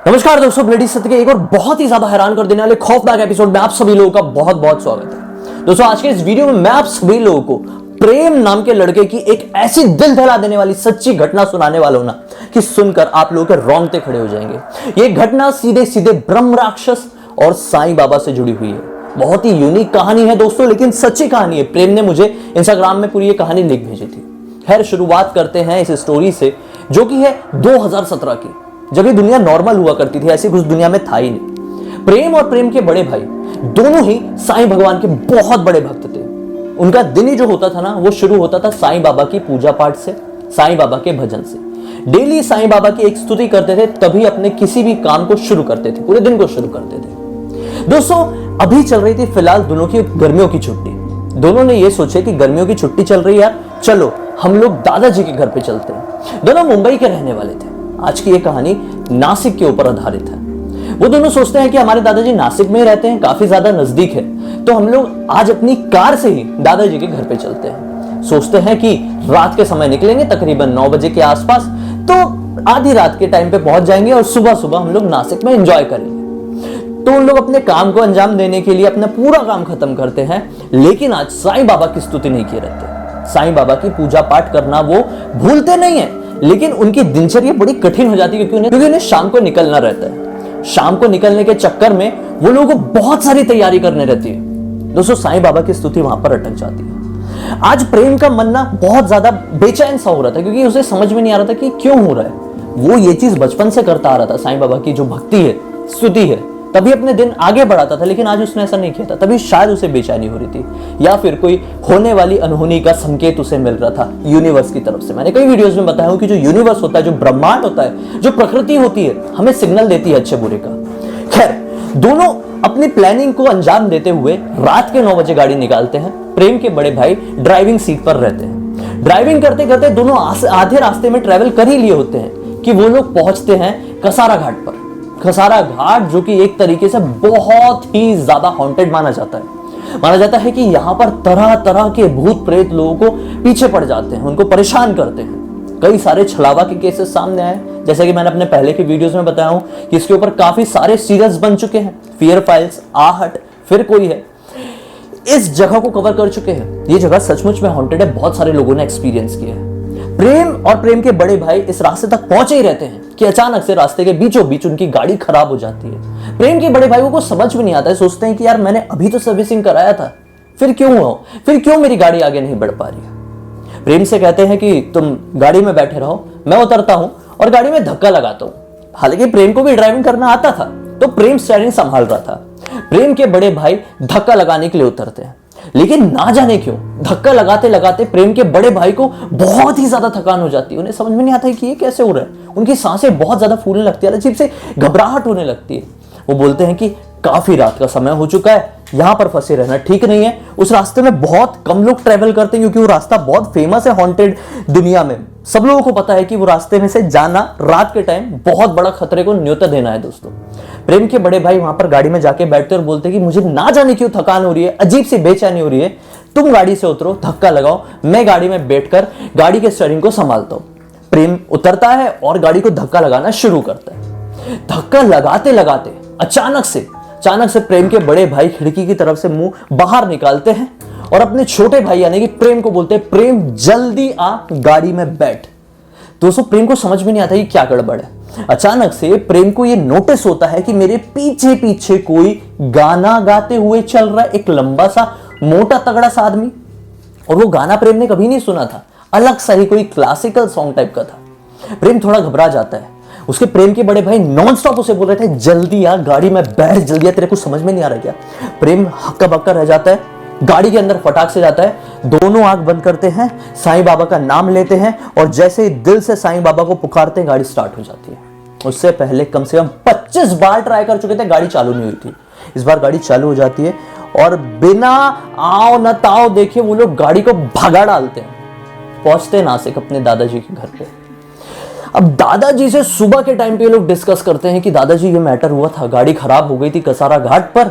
नमस्कार दोस्तों, ब्लडी सत्य के एक और बहुत ही ज्यादा हैरान कर देने वाले खौफनाक एपिसोड में आप सभी लोगों का बहुत बहुत स्वागत है। दोस्तों, आज के इस वीडियो में मैं आप सभी लोगों को प्रेम नाम के लड़के की एक ऐसी दिल दहला देने वाली सच्ची घटना सुनाने वाला हूं ना कि सुनकर आप लोगों के रोंगटे खड़े हो जाएंगे। ये घटना सीधे सीधे ब्रह्म राक्षस और साईं बाबा से जुड़ी हुई है। बहुत ही यूनिक कहानी है दोस्तों, लेकिन सच्ची कहानी है। प्रेम ने मुझे इंस्टाग्राम में पूरी ये कहानी लिख भेजी थी। खैर, शुरुआत करते हैं इस स्टोरी से, जो कि है 2017 की, जब ये दुनिया नॉर्मल हुआ करती थी। ऐसी कुछ दुनिया में था ही नहीं। प्रेम और प्रेम के बड़े भाई दोनों ही साईं भगवान के बहुत बड़े भक्त थे। उनका दिन ही जो होता था ना, वो शुरू होता था साईं बाबा की पूजा पाठ से, साईं बाबा के भजन से। डेली साईं बाबा की एक स्तुति करते थे, तभी अपने किसी भी काम को शुरू करते थे, पूरे दिन को शुरू करते थे। दोस्तों, अभी चल रही थी फिलहाल दोनों की गर्मियों की छुट्टी। दोनों ने ये सोचे कि गर्मियों की छुट्टी चल रही है, चलो हम लोग दादाजी के घर पे चलते हैं। दोनों मुंबई के रहने वाले थे। आज की ये कहानी नासिक के ऊपर आधारित है। वो दोनों सोचते हैं कि हमारे दादाजी नासिक में ही रहते हैं, काफी ज्यादा नजदीक है, तो हम लोग आज अपनी कार से ही दादाजी के घर पे चलते हैं। सोचते हैं कि रात के समय निकलेंगे, तकरीबन 9 बजे के आसपास, तो आधी रात के टाइम पे पहुंच जाएंगे और सुबह सुबह हम लोग नासिक में एंजॉय करेंगे। तो उन लोग अपने काम को अंजाम देने के लिए अपना पूरा काम खत्म करते हैं, लेकिन आज साईं बाबा की स्तुति नहीं किए रहते। साईं बाबा की पूजा पाठ करना वो भूलते नहीं है, लेकिन उनकी दिनचर्या बड़ी कठिन हो जाती है, क्योंकि उन्हें शाम को निकलना रहता है। शाम को निकलने के चक्कर में वो लोगों को बहुत सारी तैयारी करने रहती है। दोस्तों, साईं बाबा की स्तुति वहां पर अटक जाती है। आज प्रेम का मन ना बहुत ज्यादा बेचैन सा हो रहा था, क्योंकि उसे समझ में नहीं आ रहा था कि क्यों हो रहा है। वो ये चीज बचपन से करता आ रहा था, साईं बाबा की जो भक्ति है, स्तुति है, तभी अपने दिन आगे बढ़ाता था, लेकिन आज उसने ऐसा नहीं किया था। तभी शायद उसे बेचैनी हो रही थी, या फिर कोई होने वाली अनहोनी का संकेत उसे मिल रहा था यूनिवर्स की तरफ से। मैंने कई वीडियोस में बताया हूं कि जो यूनिवर्स होता है, जो ब्रह्मांड होता है, जो प्रकृति होती है, हमें सिग्नल देती है अच्छे बुरे का। खैर, दोनों अपनी प्लानिंग को अंजाम देते हुए रात के 9 बजे गाड़ी निकालते हैं। प्रेम के बड़े भाई ड्राइविंग सीट पर रहते हैं। ड्राइविंग करते करते दोनों आधे रास्ते में ट्रेवल कर ही लिए होते हैं कि वो लोग पहुंचते हैं कसारा घाट पर। कसारा घाट, जो कि एक तरीके से बहुत ही ज्यादा हॉन्टेड माना जाता है। माना जाता है कि यहाँ पर तरह तरह के भूत प्रेत लोगों को पीछे पड़ जाते हैं, उनको परेशान करते हैं। कई सारे छलावा के केसेस सामने आए, जैसे कि मैंने अपने पहले के वीडियोस में बताया हूं कि इसके ऊपर काफी सारे सीरीज बन चुके हैं। फियर फाइल्स, आहट, फिर कोई है, इस जगह को कवर कर चुके हैं। ये जगह सचमुच में हॉन्टेड है, बहुत सारे लोगों ने एक्सपीरियंस किया है। प्रेम और प्रेम के बड़े भाई इस रास्ते तक पहुंचे ही रहते हैं कि अचानक से रास्ते के बीचों बीच उनकी गाड़ी खराब हो जाती है। प्रेम के बड़े भाइयों को समझ में नहीं आता है, सोचते हैं कि यार मैंने अभी तो सर्विसिंग कराया था, फिर क्यों हुआ, फिर क्यों मेरी गाड़ी आगे नहीं बढ़ पा रही है। प्रेम से कहते हैं कि तुम गाड़ी में बैठे रहो, मैं उतरता हूं और गाड़ी में धक्का लगाता हूं। हालांकि प्रेम को भी ड्राइविंग करना आता था, तो प्रेम स्टीयरिंग संभाल रहा था। प्रेम के बड़े भाई धक्का लगाने के लिए उतरते हैं, लेकिन ना जाने क्यों धक्का लगाते लगाते प्रेम के बड़े भाई को बहुत ही ज्यादा थकान हो जाती है। उन्हें समझ में नहीं आता है कि ये कैसे हो रहा है। उनकी सांसें बहुत ज्यादा फूलने लगती है, अजीब से घबराहट होने लगती है। वो बोलते हैं कि काफी रात का समय हो चुका है, यहां पर फंसे रहना ठीक नहीं है। उस रास्ते में बहुत कम लोग ट्रेवल करते हैं, क्योंकि वो रास्ता बहुत फेमस है हॉन्टेड दुनिया में। सब लोगों को पता है कि वो रास्ते में से जाना रात के टाइम बहुत बड़ा खतरे को न्योता देना है। दोस्तों, प्रेम के बड़े भाई वहां पर गाड़ी में जाके बैठते और बोलते हैं कि मुझे ना जाने क्यों थकान हो रही है, अजीब सी बेचैनी हो रही है, तुम गाड़ी से उतरो, धक्का लगाओ, मैं गाड़ी में बैठकर गाड़ी के स्टीयरिंग को संभालता हूं। प्रेम उतरता है और गाड़ी को धक्का लगाना शुरू करता है। धक्का लगाते लगाते अचानक से प्रेम के बड़े भाई खिड़की की तरफ से मुंह बाहर निकालते हैं और अपने छोटे भाई यानी कि प्रेम को बोलते हैं, प्रेम जल्दी आ, गाड़ी में बैठ। दोस्तों, प्रेम को समझ में नहीं आता कि क्या गड़बड़ है। अचानक से प्रेम को यह नोटिस होता है कि मेरे पीछे पीछे कोई गाना गाते हुए चल रहा है, एक लंबा सा मोटा तगड़ा सा आदमी। और वो गाना प्रेम ने कभी नहीं सुना था, अलग सा ही कोई क्लासिकल सॉन्ग टाइप का था। प्रेम थोड़ा घबरा जाता है। उसके प्रेम के बड़े भाई नॉन स्टॉप उसे बोल रहे थे, जल्दी आ, गाड़ी में बैठ, जल्दी आ, तेरे को समझ में नहीं आ रहा क्या। प्रेम हक्का बक्का रह जाता है, गाड़ी के अंदर फटाक से जाता है। दोनों आंख बंद करते हैं, साईं बाबा का नाम लेते हैं, और जैसे ही दिल से साईं बाबा को पुकारते हैं, गाड़ी स्टार्ट हो जाती है। उससे पहले कम से कम 25 बार ट्राई कर चुके थे, गाड़ी चालू नहीं हुई थी। इस बार गाड़ी चालू हो जाती है और बिना आओ न ताओ देखे वो लोग गाड़ी को भगा डालते हैं। पहुंचते नासिक अपने दादाजी के घर पे। अब दादाजी से सुबह के टाइम पे लोग डिस्कस करते हैं कि दादाजी ये मैटर हुआ था, गाड़ी खराब हो गई थी कसारा घाट पर,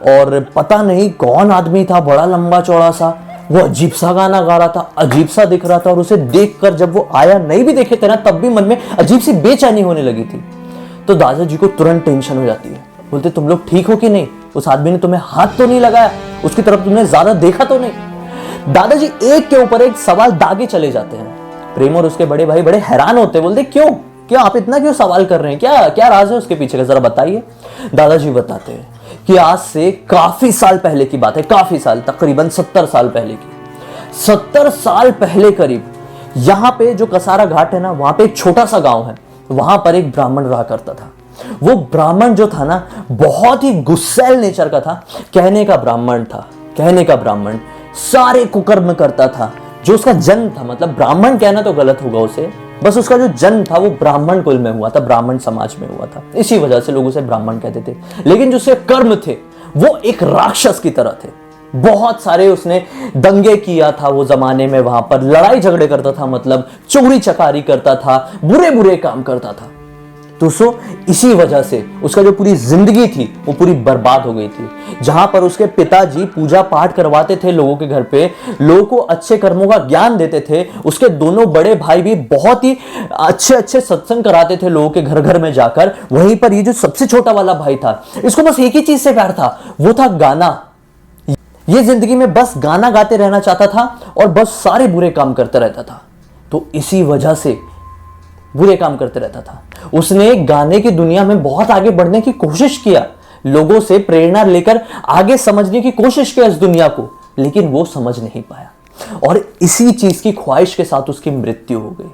और पता नहीं कौन आदमी था, बड़ा लंबा चौड़ा सा, वो अजीब सा गाना गा रहा था, अजीब सा दिख रहा था, और उसे देखकर जब वो आया, नहीं भी देखे थे ना, तब भी मन में अजीब सी बेचैनी होने लगी थी। तो दादाजी को तुरंत टेंशन हो जाती है। बोलते तुम लोग ठीक हो कि नहीं, उस आदमी ने तुम्हें हाथ तो नहीं लगाया, उसकी तरफ तुमने ज्यादा देखा तो नहीं। दादाजी एक के ऊपर एक सवाल दागे चले जाते हैं। प्रेम और उसके बड़े भाई बड़े हैरान होते, बोलते क्यों, क्या आप इतना क्यों सवाल कर रहे हैं, क्या क्या राज है उसके पीछे का, जरा बताइए। दादाजी बताते हैं कि आज से काफी साल पहले की बात है, काफी साल, तकरीबन 70 साल पहले की। 70 साल पहले करीब यहां पे जो कसारा घाट है ना, वहां पे एक छोटा सा गांव है, वहां पर एक ब्राह्मण रहा करता था। वो ब्राह्मण जो था ना, बहुत ही गुस्सैल नेचर का था, कहने का ब्राह्मण था, कहने का ब्राह्मण, सारे कुकर्म करता था। जो उसका जन्म था, मतलब ब्राह्मण कहना तो गलत होगा उसे, बस उसका जो जन्म था वो ब्राह्मण कुल में हुआ था, ब्राह्मण समाज में हुआ था, इसी वजह से लोग उसे ब्राह्मण कहते थे। लेकिन जो उसके कर्म थे वो एक राक्षस की तरह थे। बहुत सारे उसने दंगे किया था वो जमाने में, वहां पर लड़ाई झगड़े करता था, मतलब चोरी चकारी करता था, बुरे बुरे काम करता था। दोस्तों इसी वजह से उसका जो पूरी जिंदगी थी वो पूरी बर्बाद हो गई थी। जहां पर उसके पिताजी पूजा पाठ करवाते थे लोगों के घर पे, लोगों को अच्छे कर्मों का ज्ञान देते थे, उसके दोनों बड़े भाई भी बहुत ही अच्छे अच्छे सत्संग कराते थे लोगों के घर घर में जाकर। वहीं पर ये जो सबसे छोटा वाला भाई था, इसको बस एक ही चीज से प्यार था, वो था गाना। ये जिंदगी में बस गाना गाते रहना चाहता था और बस सारे बुरे काम करता रहता था। तो इसी वजह से बुरे काम करते रहता था। उसने गाने की दुनिया में बहुत आगे बढ़ने की कोशिश किया, लोगों से प्रेरणा लेकर आगे समझने की कोशिश किया इस दुनिया को, लेकिन वो समझ नहीं पाया और इसी चीज की ख्वाहिश के साथ उसकी मृत्यु हो गई।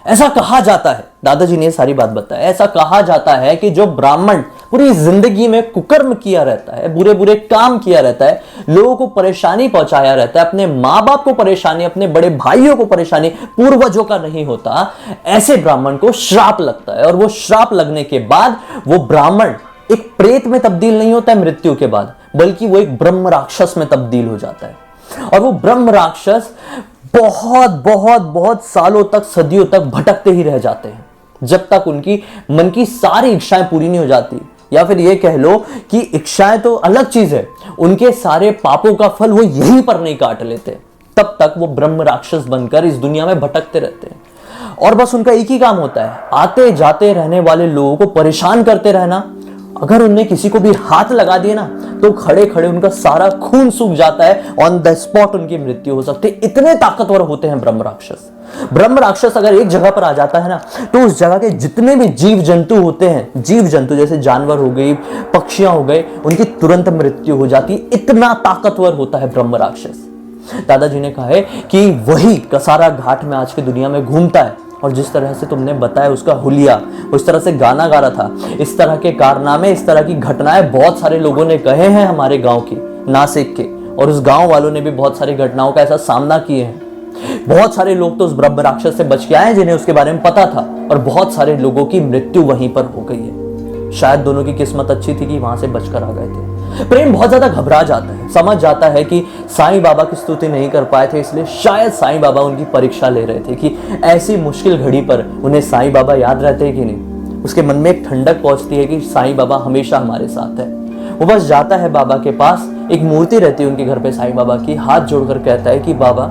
ऐसा कहा जाता है, दादाजी ने सारी बात बताया, ऐसा कहा जाता है कि जो ब्राह्मण पूरी जिंदगी में कुकर्म किया रहता है, बुरे बुरे काम किया रहता है, लोगों को परेशानी पहुंचाया रहता है, अपने माँ बाप को परेशानी, अपने बड़े भाइयों को परेशानी, पूर्वजों का नहीं होता, ऐसे ब्राह्मण को श्राप लगता है। और वो श्राप लगने के बाद वो ब्राह्मण एक प्रेत में तब्दील नहीं होता है मृत्यु के बाद, बल्कि वो एक ब्रह्म राक्षस में तब्दील हो जाता है। और वो ब्रह्म राक्षस बहुत बहुत बहुत सालों तक, सदियों तक भटकते ही रह जाते हैं, जब तक उनकी मन की सारी इच्छाएं पूरी नहीं हो जाती। या फिर ये कह लो कि इच्छाएं तो अलग चीज है, उनके सारे पापों का फल वो यहीं पर नहीं काट लेते, तब तक वो ब्रह्म राक्षस बनकर इस दुनिया में भटकते रहते हैं। और बस उनका एक ही काम होता है, आते जाते रहने वाले लोगों को परेशान करते रहना। अगर उनने किसी को भी हाथ लगा दिए ना, तो खड़े खड़े उनका सारा खून सूख जाता है, ऑन द स्पॉट उनकी मृत्यु हो सकती है। इतने ताकतवर होते हैं ब्रह्म राक्षस। ब्रह्म राक्षस अगर एक जगह पर आ जाता है ना, तो उस जगह के जितने भी जीव जंतु होते हैं, जीव जंतु जैसे जानवर हो गई, पक्षियां हो गए, उनकी तुरंत मृत्यु हो जाती है। इतना ताकतवर होता है ब्रह्म राक्षस। दादाजी ने कहा है कि वही कसारा घाट में आज की दुनिया में घूमता है, और जिस तरह से तुमने बताया उसका हुलिया, उस तरह से गाना गा रहा था, इस तरह के कारनामे, इस तरह की घटनाएं बहुत सारे लोगों ने कहे हैं हमारे गांव के, नासिक के, और उस गांव वालों ने भी बहुत सारी घटनाओं का ऐसा सामना किए हैं। बहुत सारे लोग तो उस ब्रह्म राक्षस से बच के आए जिन्हें उसके बारे में पता था, और बहुत सारे लोगों की मृत्यु वहीं पर हो गई है। शायद दोनों की किस्मत अच्छी थी कि वहां से बचकर आ गए थे। प्रेम बहुत ज्यादा घबरा जाता है, समझ जाता है कि साईं बाबा की स्तुति नहीं कर पाए थे, इसलिए शायद साईं बाबा उनकी परीक्षा ले रहे थे कि ऐसी मुश्किल घड़ी पर उन्हें साईं बाबा याद रहते हैं कि नहीं। उसके मन में एक ठंडक पहुंचती है कि साईं बाबा हमेशा हमारे साथ है। वो बस जाता है बाबा के पास, एक मूर्ति रहती है उनके घर पे साईं बाबा की, हाथ जोड़कर कहता है कि बाबा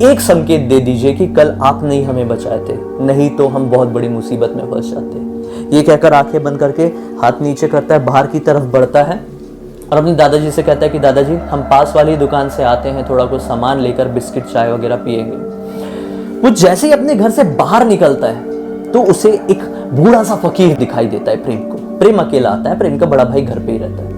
एक संकेत दे दीजिए कि कल आपने ही हमें बचाए थे, नहीं तो हम बहुत बड़ी मुसीबत में फंस जाते। ये कहकर आंखें बंद करके हाथ नीचे करता है, बाहर की तरफ बढ़ता है और अपने दादाजी से कहता है कि दादाजी हम पास वाली दुकान से आते हैं, थोड़ा कुछ सामान लेकर बिस्किट चाय वगैरह पिएंगे। वो जैसे ही अपने घर से बाहर निकलता है तो उसे एक बूढ़ा सा फकीर दिखाई देता है प्रेम को। प्रेम अकेला आता है, प्रेम का बड़ा भाई घर पे ही रहता है।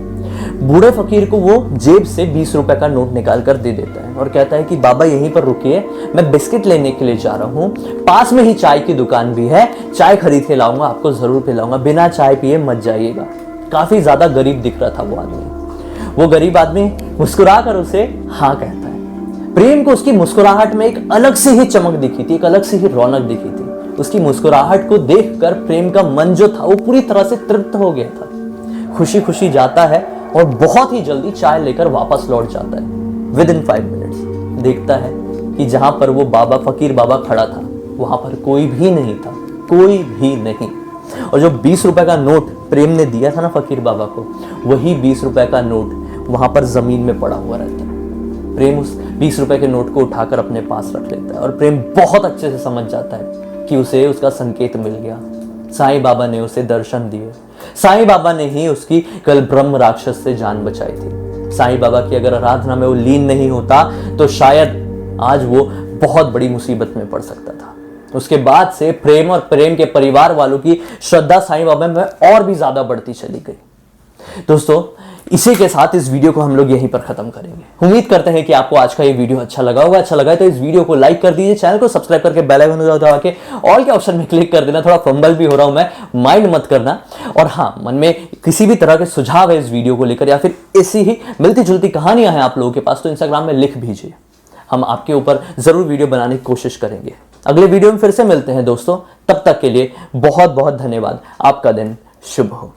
बूढ़े फकीर को वो जेब से 20 रुपए का नोट निकाल कर दे देता है और कहता है कि बाबा यहीं पर रुकिए, मैं बिस्किट लेने के लिए जा रहा हूँ, पास में ही चाय की दुकान भी है, चाय खरीद के लाऊंगा, आपको जरूर पिलाऊंगा, बिना चाय पिए मत जाइएगा। काफी ज्यादा गरीब दिख रहा था वो आदमी। वो गरीब आदमी मुस्कुरा कर उसे हाँ कहता है। प्रेम को उसकी मुस्कुराहट में एक अलग से ही चमक दिखी थी, एक अलग से ही रौनक दिखी थी। उसकी मुस्कुराहट को देखकर प्रेम का मन जो था वो पूरी तरह से तृप्त हो गया था। खुशी खुशी जाता है और बहुत ही जल्दी चाय लेकर वापस लौट जाता है। विदिन 5 मिनट्स देखता है कि जहां पर वो बाबा, फकीर बाबा खड़ा था, वहां पर कोई भी नहीं था, कोई भी नहीं। और जो 20 रुपए का नोट प्रेम ने दिया था ना फकीर बाबा को, वही 20 रुपए का नोट वहां पर जमीन में पड़ा हुआ रहता है। प्रेम उस 20 रुपए के नोट को उठाकर अपने पास रख लेता है और प्रेम बहुत अच्छे से समझ जाता है कि उसे उसका संकेत मिल गया। साईं बाबा ने उसे दर्शन दिए। साईं बाबा ने ही उसकी कल ब्रह्म राक्षस से जान बचाई थी। साईं बाबा की अगर आराधना में वो लीन नहीं होता तो शायद आज वो बहुत बड़ी मुसीबत में पड़ सकता था। उसके बाद से प्रेम और प्रेम के परिवार वालों की श्रद्धा साईं बाबा में और भी ज्यादा बढ़ती चली गई। दोस्तों, इसी के साथ इस वीडियो को हम लोग यहीं पर खत्म करेंगे। उम्मीद करते हैं कि आपको आज का ये वीडियो अच्छा लगा होगा। अच्छा लगा है तो इस वीडियो को लाइक कर दीजिए, चैनल को सब्सक्राइब करके बेल आइकन दबा के ऑल के ऑप्शन में क्लिक कर देना। थोड़ा फंबल भी हो रहा हूं मैं, माइंड मत करना। और हाँ, मन में किसी भी तरह के सुझाव है इस वीडियो को लेकर या फिर ऐसी ही मिलती जुलती कहानियां हैं आप लोगों के पास तो इंस्टाग्राम में लिख भेजिए। हम आपके ऊपर जरूर वीडियो बनाने की कोशिश करेंगे। अगले वीडियो में फिर से मिलते हैं दोस्तों। तब तक के लिए बहुत बहुत धन्यवाद। आपका दिन शुभ हो।